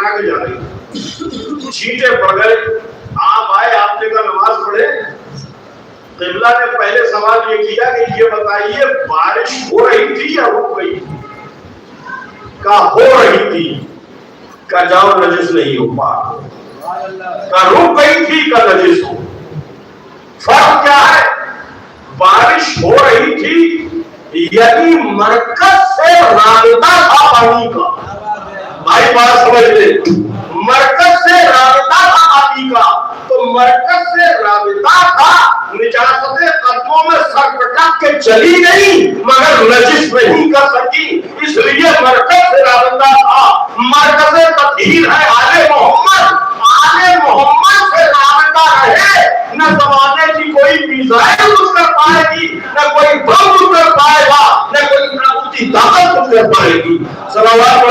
बना के जा रही, छींटे पड़ गए। आप आए, आपने कहा नमाज पढ़े। क़िबला ने पहले सवाल ये किया कि ये बताइए बारिश हो रही थी या रुक गई थी? का हो रही थी, का जाओ नजिस नहीं हो पा, का रुक गई थी, का नजिस हो। फर्क क्या है? बारिश हो रही थी यदि मरकज से राबता था पानी का, भाई बात समझ ले, मरकज से राबता था पानी का, तो मरकज से राबता था, निजासतें कदमों में सर पटक के चली गई मगर नजिस नहीं कर सकी, इसलिए मरकज से राबता था। मरकज तत्हीर है आले मोहम्मद, आले मोहम्मद से राबता रहे, न जमाने की कोई मिसाइल कुछ कर पाएगी, न कोई बम कुछ कर पाएगा, न कोई ताकत कुछ कर पाएगी। सलावत